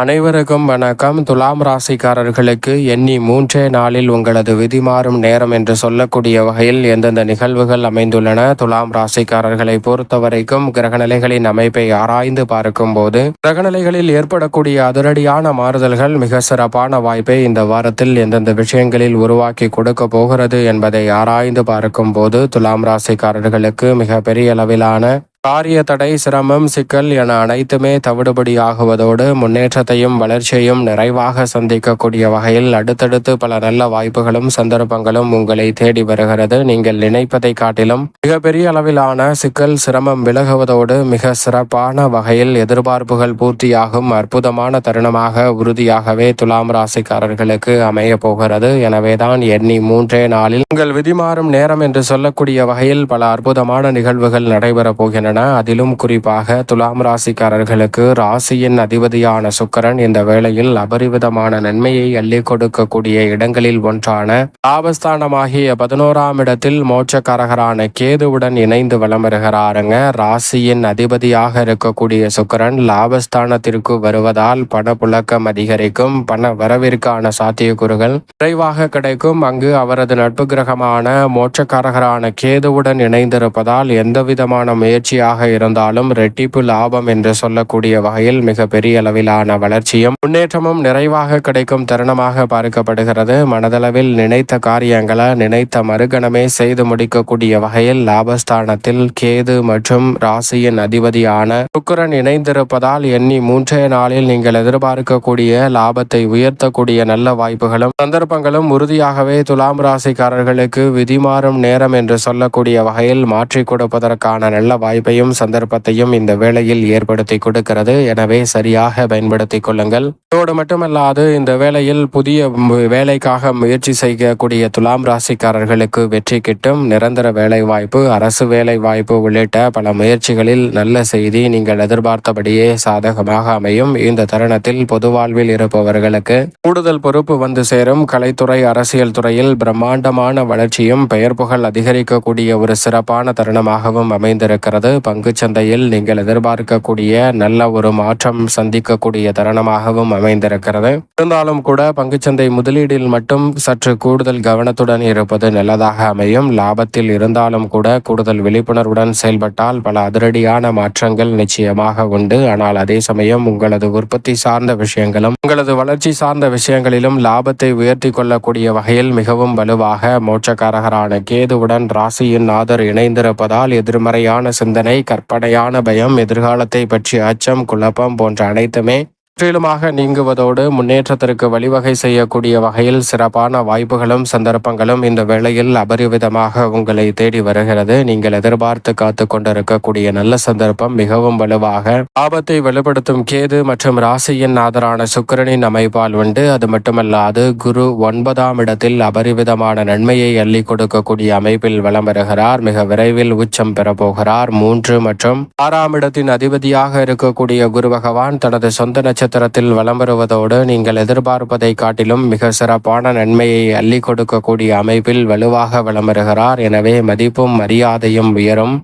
அனைவருக்கும் வணக்கம். துலாம் ராசிக்காரர்களுக்கு எண்ணி 3 நாளில் உங்களது விதி மாறும் நேரம் என்று சொல்லக்கூடிய வகையில் எந்தெந்த நிகழ்வுகள் அமைந்துள்ளன? துலாம் ராசிக்காரர்களை பொறுத்தவரைக்கும் கிரகநிலைகளின் அமைப்பை ஆராய்ந்து பார்க்கும் போது கிரகநிலைகளில் ஏற்படக்கூடிய அதிரடியான மாறுதல்கள் மிக சிறப்பான வாய்ப்பை இந்த வாரத்தில் எந்தெந்த விஷயங்களில் உருவாக்கி கொடுக்க போகிறது என்பதை ஆராய்ந்து பார்க்கும் போது துலாம் ராசிக்காரர்களுக்கு மிக பெரிய அளவிலான காரிய தடை, சிரமம், சிக்கல் என அனைத்துமே தவிடுபடியாகுவதோடு முன்னேற்றத்தையும் வளர்ச்சியையும் நிறைவாக சந்திக்கக்கூடிய வகையில் அடுத்தடுத்து பல நல்ல வாய்ப்புகளும் சந்தர்ப்பங்களும் உங்களை தேடி வருகிறது. நீங்கள் நினைப்பதை காட்டிலும் மிகப்பெரிய அளவிலான சிக்கல், சிரமம் விலகுவதோடு மிக சிறப்பான வகையில் எதிர்பார்ப்புகள் பூர்த்தியாகும் அற்புதமான தருணமாக உறுதியாகவே துலாம் ராசிக்காரர்களுக்கு அமைய போகிறது. எனவேதான் எண்ணி 3 நாளில் உங்கள் விதிமாறும் நேரம் என்று சொல்லக்கூடிய வகையில் பல அற்புதமான நிகழ்வுகள் நடைபெறப் போகின்றன. அதிலும் குறிப்பாக துலாம் ராசிக்காரர்களுக்கு ராசியின் அதிபதியான சுக்கிரன் இந்த வேளையில் அபரிவிதமான நன்மையை அள்ளி கொடுக்கக்கூடிய இடங்களில் ஒன்றான லாபஸ்தானமாகிய 11ஆம் இடத்தில் மோட்சக்காரகரான கேதுவுடன் இணைந்து வலம் வருகிறாருங்க. ராசியின் அதிபதியாக இருக்கக்கூடிய சுக்கிரன் லாபஸ்தானத்திற்கு வருவதால் பணப்புழக்கம் அதிகரிக்கும், பண வரவிற்கான சாத்தியக்கூறுகள் விரைவாக கிடைக்கும். அங்கு அவரது நட்பு கிரகமான மோட்சக்காரகரான கேதுவுடன் இணைந்திருப்பதால் எந்தவிதமான முயற்சியாக இருந்தாலும் ரெட்டிப்பு லாபம் என்று சொல்லக்கூடிய வகையில் மிக பெரிய அளவிலான வளர்ச்சியும் முன்னேற்றமும் நிறைவாக கிடைக்கும் தருணமாக பார்க்கப்படுகிறது. மனதளவில் நினைத்த காரியங்களை நினைத்த மறுகணமே செய்து முடிக்கக்கூடிய வகையில் லாபஸ்தானத்தில் கேது மற்றும் ராசியின் அதிபதியான சுக்கிரன் இணைந்திருப்பதால் எண்ணி 3 நாளில் நீங்கள் எதிர்பார்க்கக்கூடிய லாபத்தை உயர்த்தக்கூடிய நல்ல வாய்ப்புகளும் சந்தர்ப்பங்களும் உறுதியாகவே துலாம் ராசிக்காரர்களுக்கு விதிமாறும் நேரம் என்று சொல்லக்கூடிய வகையில் மாற்றிக் கொடுப்பதற்கான நல்ல வாய்ப்பையும் சந்தர்ப்பத்தையும் இந்த வேளையில் ஏற்படுத்தி கொடுக்கிறது. எனவே சரியாக பயன்படுத்திக் கொள்ளுங்கள். அதோடு மட்டுமல்லாது இந்த வேளையில் புதிய வேலைக்காக முயற்சி செய்யக்கூடிய துலாம் ராசிக்காரர்களுக்கு வெற்றி கிட்டும். நிரந்தர வேலை வாய்ப்பு, அரசு வேலை வாய்ப்பு உள்ளிட்ட பல முயற்சிகளில் நல்ல செய்தி நீங்கள் எதிர்பார்த்தபடியே சாதகமாக அமையும். இந்த தருணத்தில் பொது வாழ்வில் இருப்பவர்களுக்கு கூடுதல் பொறுப்பு வந்து சேரும். கலைத்துறை, அரசியல் துறையில் பிரம்மாண்டமான வளர்ச்சியும் பெயர் புகழ் அதிகரிக்கக்கூடிய ஒரு சிறப்பான தருணமாகவும் அமைந்திருக்கிறது. பங்குச்சந்தையில் நீங்கள் எதிர்பார்க்கக்கூடிய நல்ல ஒரு மாற்றம் சந்திக்கக்கூடிய தருணமாகவும் அமைந்திருக்கிறது. இருந்தாலும் கூட பங்குச்சந்தை முதலீடில் மட்டும் சற்று கூடுதல் கவனத்துடன் இருப்பது நல்லதாக அமையும். லாபத்தில் இருந்தாலும் கூட கூடுதல் விழிப்புணர்வுடன் செயல்பட்டால் பல அதிரடியான மாற்றங்கள் நிச்சயமாக உண்டு. ஆனால் அதே சமயம் உங்களது உற்பத்தி சார்ந்த விஷயங்களும் உங்களது வளர்ச்சி சார்ந்த விஷயங்களிலும் லாபத்தை உயர்த்தி கொள்ளக்கூடிய வகையில் மிகவும் வலுவாக மோட்சக்காரகரான கேதுவுடன் ராசியின் நாதர் இணைந்திருப்பதால் எதிர்மறையான சிந்தனை, கற்பனையான பயம், எதிர்காலத்தை பற்றிய அச்சம், குழப்பம் போன்ற அனைத்துமே முற்றிலுமாக நீங்குவதோடு முன்னேற்றத்திற்கு வழிவகை செய்யக்கூடிய வகையில் சிறப்பான வாய்ப்புகளும் சந்தர்ப்பங்களும் இந்த வேளையில் அபரிவிதமாக உங்களை தேடி வருகிறது. நீங்கள் எதிர்பார்த்து காத்து கொண்டிருக்கக்கூடிய நல்ல சந்தர்ப்பம் மிகவும் வலுவாக ஆபத்தை வெளிப்படுத்தும் கேது மற்றும் ராசியின் ஆதரான சுக்கிரனின் அமைப்பால் உண்டு. அது மட்டுமல்லாது குரு 9ஆம் இடத்தில் அபரிவிதமான நன்மையை அள்ளி கொடுக்கக்கூடிய அமைப்பில் வலம் வருகிறார். மிக விரைவில் உச்சம் பெறப்போகிறார். 3 மற்றும் 6ஆம் இடத்தின் அதிபதியாக இருக்கக்கூடிய குரு பகவான் தனது சொந்த நட்சத்திரத்தில் வலம் வருவதோடு நீங்கள் எதிர்பார்ப்பதை காட்டிலும் மிக சிறப்பான நன்மையை அள்ளி கொடுக்கக்கூடிய அமைப்பில் வலுவாக வலம் வருகிறார். எனவே மதிப்பும் மரியாதையும் உயரும்.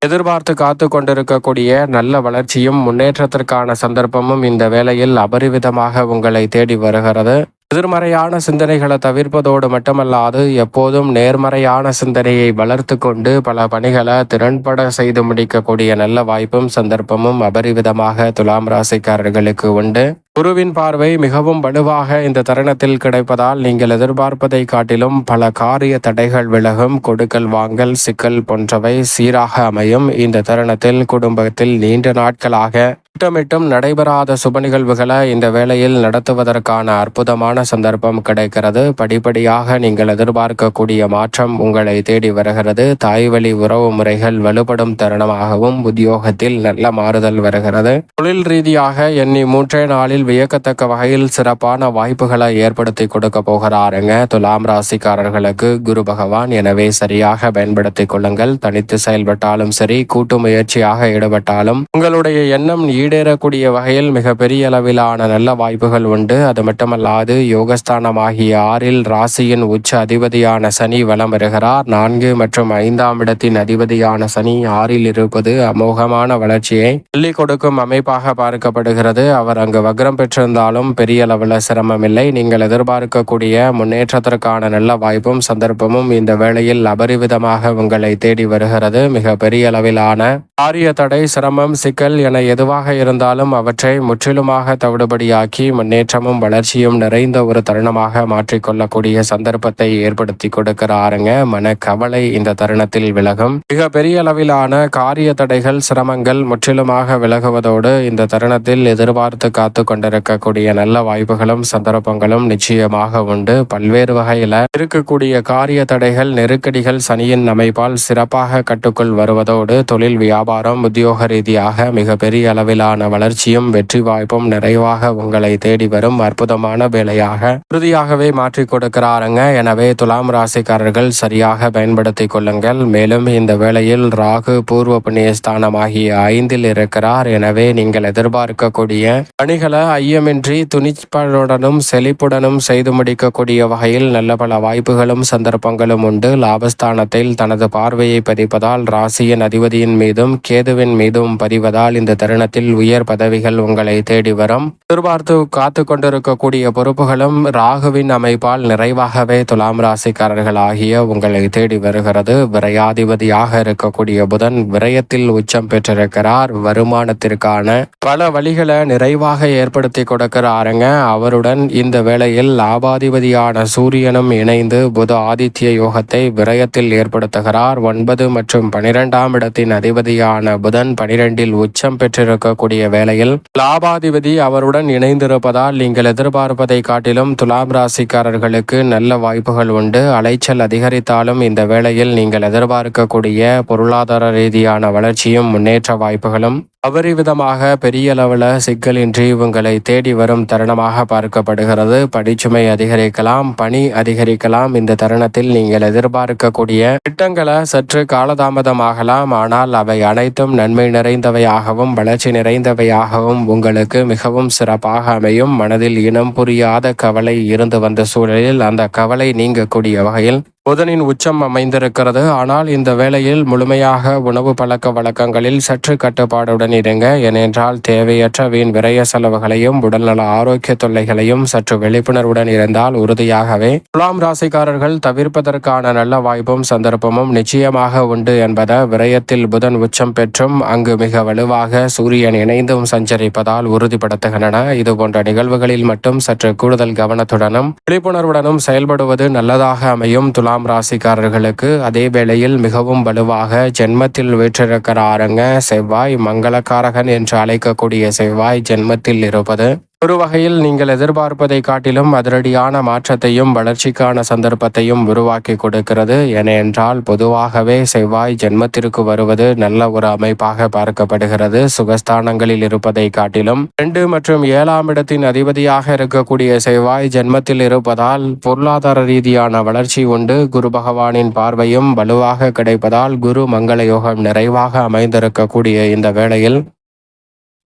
எதிர்பார்த்து காத்து கொண்டிருக்கக்கூடிய நல்ல வளர்ச்சியும் முன்னேற்றத்திற்கான சந்தர்ப்பமும் இந்த வேளையில் அபரிவிதமாக உங்களை தேடி வருகிறது. எதிர்மறையான சிந்தனைகளை தவிர்ப்பதோடு மட்டுமல்லாது எப்போதும் நேர்மறையான சிந்தனையை வளர்த்து கொண்டு பல பணிகளை திறன்பட செய்து முடிக்கக்கூடிய நல்ல வாய்ப்பும் சந்தர்ப்பமும் அபரிவிதமாக துலாம் ராசிக்காரர்களுக்கு உண்டு. குருவின் பார்வை மிகவும் வலுவாக இந்த தருணத்தில் கிடைப்பதால் நீங்கள் எதிர்பார்ப்பதை காட்டிலும் பல காரிய தடைகள் விலகும். கொடுக்கல் வாங்கல், சிக்கல் போன்றவை சீராக அமையும். இந்த தருணத்தில் குடும்பத்தில் நீண்ட நாட்களாக திட்டமிட்டும் நடைபெறாத சுப நிகழ்வுகளை இந்த வேளையில் நடத்துவதற்கான அற்புதமான சந்தர்ப்பம் கிடைக்கிறது. படிப்படியாக நீங்கள் எதிர்பார்க்கக்கூடிய மாற்றம் உங்களை தேடி வருகிறது. தாய் வழி உறவு முறைகள் வலுப்படும் தருணமாகவும் உத்தியோகத்தில் நல்ல மாறுதல் வருகிறது. தொழில் ரீதியாக எண்ணி 3 நாளில் வியக்கத்தக்க வகையில் சிறப்பான வாய்ப்புகளை ஏற்படுத்தி கொடுக்க போகிறாருங்க துலாம் ராசிக்காரர்களுக்கு குரு பகவான். எனவே சரியாக பயன்படுத்திக் கொள்ளுங்கள். தனித்து செயல்பட்டாலும் சரி, கூட்டு முயற்சியாக ஈடுபட்டாலும் உங்களுடைய எண்ணம் ஈடேறக்கூடிய வகையில் மிகப்பெரிய அளவிலான நல்ல வாய்ப்புகள் உண்டு. அது மட்டுமல்லாது யோகஸ்தானமாகிய 6ல் ராசியின் உச்ச அதிபதியான சனி வலம் வருகிறார். 4 மற்றும் 5ஆம் இடத்தின் அதிபதியான சனி 6ல் இருப்பது அமோகமான வளர்ச்சியை அள்ளிக் கொடுக்கும் அமைப்பாக பார்க்கப்படுகிறது. அவர் அங்கு வக்ரம் பெற்றிருந்தாலும் பெரிய அளவில் சிரமம் இல்லை. நீங்கள் எதிர்பார்க்கக்கூடிய முன்னேற்றத்திற்கான நல்ல வாய்ப்பும் சந்தர்ப்பமும் இந்த வேளையில் அபரிவிதமாக உங்களை தேடி வருகிறது. மிக பெரிய அளவிலான காரிய தடை, சிரமம், சிக்கல் என எதுவாக இருந்தாலும் அவற்றை முற்றிலுமாக தவிடுபடியாக்கி முன்னேற்றமும் வளர்ச்சியும் நிறைந்த ஒரு தருணமாக மாற்றிக்கொள்ளக்கூடிய சந்தர்ப்பத்தை ஏற்படுத்தி கொடுக்கிறாருங்க. மனக்கவலை இந்த தருணத்தில் விலகும். மிக பெரிய அளவிலான காரிய தடைகள், சிரமங்கள் முற்றிலுமாக விலகுவதோடு இந்த தருணத்தில் எதிர்பார்த்து காத்து கொண்டிருக்கக்கூடிய நல்ல வாய்ப்புகளும் சந்தர்ப்பங்களும் நிச்சயமாக உண்டு. பல்வேறு வகையில இருக்கக்கூடிய காரிய தடைகள், நெருக்கடிகள் சனியின் அமைப்பால் சிறப்பாக கட்டுக்குள் வருவதோடு தொழில், வியாபாரம், உத்தியோக ரீதியாக மிக பெரிய அளவிலான வளர்ச்சியும் வெற்றி வாய்ப்பும் நிறைவாக உங்களை தேடி வரும் அற்புதமான வேலையாக உறுதியாகவே மாற்றிக் கொடுக்கிறாருங்க. எனவே துலாம் ராசிக்காரர்கள் சரியாக பயன்படுத்திக் கொள்ளுங்கள். மேலும் இந்த வேளையில் ராகு பூர்வ புண்ணியஸ்தானமாகிய 5ல் இருக்கிறார். எனவே நீங்கள் எதிர்பார்க்கக்கூடிய பணிகளை ஐயமின்றி துணிச்சலுடனும் செழிப்புடனும் செய்து முடிக்கக்கூடிய வகையில் நல்ல பல வாய்ப்புகளும் சந்தர்ப்பங்களும் உண்டு. லாபஸ்தானத்தில் தனது பார்வையை பதிப்பதால் ராசியின் அதிபதியின் மீதும் கேதுவின் மீதும் பதிவதால் இந்த தருணத்தில் உயர் பதவிகள் உங்களை தேடி வரும். எதிர்பார்த்து காத்து கொண்டிருக்கக்கூடிய பொறுப்புகளும் ராகுவின் அமைப்பால் நிறைவாகவே துலாம் ராசிக்காரர்கள் ஆகிய உங்களை தேடி வருகிறது. விரையாதிபதியாக இருக்கக்கூடிய புதன் விரயத்தில் உச்சம் பெற்றிருக்கிறார். வருமானத்திற்கான பல வழிகளை நிறைவாக ஏற்படுத்தி கொடுக்கிறாருங்க. அவருடன் இந்த வேளையில் லாபாதிபதியான சூரியனும் இணைந்து புத ஆதித்ய யோகத்தை விரயத்தில் ஏற்படுத்துகிறார். 9 மற்றும் 12ஆம் இடத்தின் அதிபதியான புதன் 12ல் உச்சம் பெற்றிருக்கக்கூடிய வேளையில் லாபாதிபதி அவருடன் இணைந்திருப்பதால் நீங்கள் எதிர்பார்ப்பதை காட்டிலும் துலாம் ராசிக்காரர்களுக்கு நல்ல வாய்ப்புகள் உண்டு. அலைச்சல் அதிகரித்தாலும் இந்த வேளையில் நீங்கள் எதிர்பார்க்கக்கூடிய பொருளாதார ரீதியான வளர்ச்சியும் முன்னேற்ற வாய்ப்புகளும் அபரிவிதமாக பெரிய அளவில் சிக்கலின்றி உங்களை தேடி வரும் தருணமாக பார்க்கப்படுகிறது. படிச்சுமை அதிகரிக்கலாம், பணி அதிகரிக்கலாம். இந்த தருணத்தில் நீங்கள் எதிர்பார்க்கக்கூடிய திட்டங்களை சற்று காலதாமதமாகலாம். ஆனால் அவை அனைத்தும் நன்மை நிறைந்தவையாகவும் வளர்ச்சி நிறைந்தவையாகவும் உங்களுக்கு மிகவும் சிறப்பாக அமையும். மனதில் இனம் புரியாத கவலை இருந்து வந்த சூழலில் அந்த கவலை நீங்கக்கூடிய வகையில் புதனின் உச்சம் அமைந்திருக்கிறது. ஆனால் இந்த வேளையில் முழுமையாக உணவு பழக்க வழக்கங்களில் சற்று கட்டுப்பாடுடன் இருங்க. ஏனென்றால் தேவையற்ற வீண் விரய செலவுகளையும் உடல்நல ஆரோக்கிய தொல்லைகளையும் சற்று விழிப்புணர்வுடன் இருந்தால் உறுதியாகவே துலாம் ராசிக்காரர்கள் தவிர்ப்பதற்கான நல்ல வாய்ப்பும் சந்தர்ப்பமும் நிச்சயமாக உண்டு என்பதை விரயத்தில் புதன் உச்சம் பெற்றும் அங்கு மிக வலுவாக சூரியன் இணைந்தும் சஞ்சரிப்பதால் உறுதிப்படுத்துகின்றன. இதுபோன்ற நிகழ்வுகளில் மட்டும் சற்று கூடுதல் கவனத்துடனும் விழிப்புணர்வுடனும் செயல்படுவது நல்லதாக அமையும். துலாம் ராசிக்காரர்களுக்கு அதே வேளையில் மிகவும் வலுவாக ஜென்மத்தில் வீற்றிருக்கிறாருங்க. செவ்வாய் மங்களகாரகன் என்று அழைக்கக்கூடிய செவ்வாய் ஜென்மத்தில் இருப்பது ஒரு வகையில் நீங்கள் எதிர்பார்ப்பதை காட்டிலும் அதிரடியான மாற்றத்தையும் வளர்ச்சிக்கான சந்தர்ப்பத்தையும் உருவாக்கி கொடுக்கிறது. ஏனென்றால் பொதுவாகவே செவ்வாய் ஜென்மத்திற்கு வருவது நல்ல ஒரு அமைப்பாக பார்க்கப்படுகிறது. சுகஸ்தானங்களில் இருப்பதை காட்டிலும் 2 மற்றும் 7ஆம் இடத்தின் அதிபதியாக இருக்கக்கூடிய செவ்வாய் ஜென்மத்தில் இருப்பதால் பொருளாதார ரீதியான வளர்ச்சி உண்டு. குரு பகவானின் பார்வையும் வலுவாக கிடைப்பதால் குரு மங்கள யோகம் நிறைவாக அமைந்திருக்கக்கூடிய இந்த வேளையில்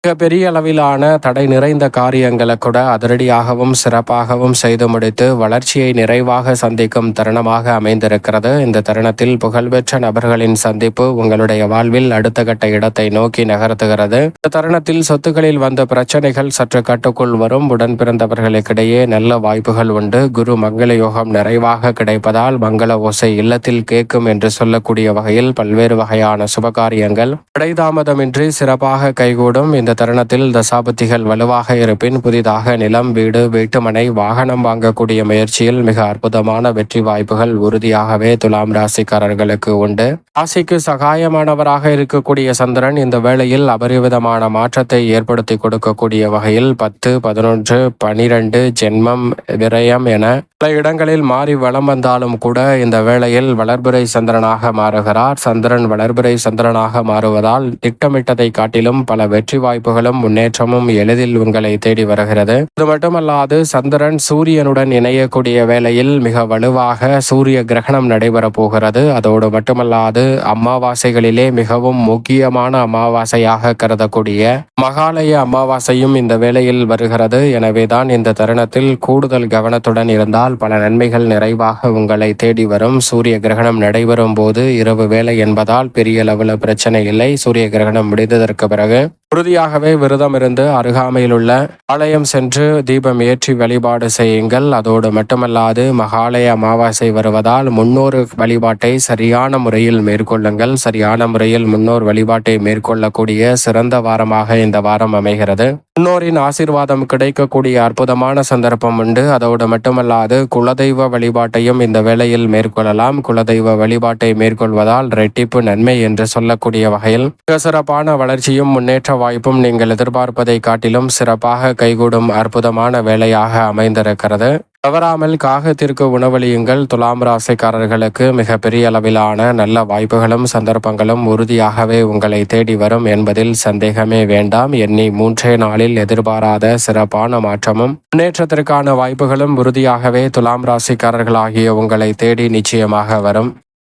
மிக பெரிய அளவிலான தடை நிறைந்த காரியங்களை கூட அதிரடியாகவும் சிறப்பாகவும் செய்து முடித்து வளர்ச்சியை நிறைவாக சந்திக்கும் தருணமாக அமைந்திருக்கிறது. இந்த தருணத்தில் புகழ்பெற்ற நபர்களின் சந்திப்பு உங்களுடைய வாழ்வில் அடுத்த கட்ட இடத்தை நோக்கி நகர்த்துகிறது. இந்த தருணத்தில் சொத்துக்களில் வந்த பிரச்சனைகள் சற்று கட்டுக்குள் வரும். உடன் பிறந்தவர்களுக்கிடையே நல்ல வாய்ப்புகள் உண்டு. குரு மங்கள யோகம் நிறைவாக கிடைப்பதால் மங்கள ஓசை இல்லத்தில் கேட்கும் என்று சொல்லக்கூடிய வகையில் பல்வேறு வகையான சுபகாரியங்கள் தடைதாமதமின்றி சிறப்பாக கைகூடும். இந்த தருணத்தில் தசாபத்திகள் வலுவாக இருப்பின் புதிதாக நிலம், வீடு, வீட்டுமனை, வாகனம் வாங்கக்கூடிய முயற்சியில் மிக அற்புதமான வெற்றி வாய்ப்புகள் உறுதியாகவே துலாம் ராசிக்காரர்களுக்கு உண்டு. ராசிக்கு சகாயமானவராக இருக்கக்கூடிய சந்திரன் இந்த வேளையில் அபரிவிதமான மாற்றத்தை ஏற்படுத்தி கொடுக்கக்கூடிய வகையில் 10, 11, 12 ஜென்மம், விரயம் என பல இடங்களில் மாறி வலம் வந்தாலும் கூட இந்த வேளையில் வளர்பிறை சந்திரனாக மாறுகிறார். சந்திரன் வளர்பிறை சந்திரனாக மாறுவதால் திட்டமிட்டதை காட்டிலும் பல வெற்றி வாய்ப்பு வாய்ப்புகளும் முன்னேற்றமும் எளிதில் உங்களை தேடி வருகிறது. இது மட்டுமல்லாது சந்திரன் சூரியனுடன் இணையக்கூடிய வேளையில் மிக வலுவாக சூரிய கிரகணம் நடைபெற போகிறது. அதோடு மட்டுமல்லாது அமாவாசைகளிலே மிகவும் முக்கியமான அமாவாசையாக கருதக்கூடிய மகாலய அமாவாசையும் இந்த வேளையில் வருகிறது. எனவேதான் இந்த தருணத்தில் கூடுதல் கவனத்துடன் இருந்தால் பல நன்மைகள் நிறைவாக உங்களை தேடி வரும். சூரிய கிரகணம் நடைபெறும் போது இரவு வேளை என்பதால் பெரிய அளவில் பிரச்சனை இல்லை. சூரிய கிரகணம் முடிந்ததற்கு பிறகு உறுதியாகவே விரதம் இருந்து அருகாமையில் உள்ள ஆலயம் சென்று தீபம் ஏற்றி வழிபாடு செய்யுங்கள். அதோடு மட்டுமல்லாது மகாலய அமாவாசை வருவதால் முன்னோர் வழிபாட்டை சரியான முறையில் மேற்கொள்ளுங்கள். சரியான முறையில் முன்னோர் வழிபாட்டை மேற்கொள்ளக்கூடிய சிறந்த வாரமாக இந்த வாரம் அமைகிறது. முன்னோரின் ஆசீர்வாதம் கிடைக்கக்கூடிய அற்புதமான சந்தர்ப்பம் உண்டு. அதோடு மட்டுமல்லாது குலதெய்வ வழிபாட்டையும் இந்த வேளையில் மேற்கொள்ளலாம். குலதெய்வ வழிபாட்டை மேற்கொள்வதால் இரட்டிப்பு நன்மை என்று சொல்லக்கூடிய வகையில் சிறப்பான வளர்ச்சியும் முன்னேற்ற வாய்ப்பும் நீங்கள் எதிர்பார்ப்பதை காட்டிலும் சிறப்பாக கைகூடும் அற்புதமான வேலையாக அமைந்திருக்கிறது. தவறாமல் காகத்திற்கு உணவளியுங்கள். துலாம் ராசிக்காரர்களுக்கு மிகப்பெரிய அளவிலான நல்ல வாய்ப்புகளும் சந்தர்ப்பங்களும் உறுதியாகவே உங்களை தேடி வரும் என்பதில் சந்தேகமே வேண்டாம். எண்ணி 3 நாளில் எதிர்பாராத சிறப்பான மாற்றமும் முன்னேற்றத்திற்கான வாய்ப்புகளும் உறுதியாகவே துலாம் ராசிக்காரர்களாகிய உங்களை தேடி நிச்சயமாக வரும்.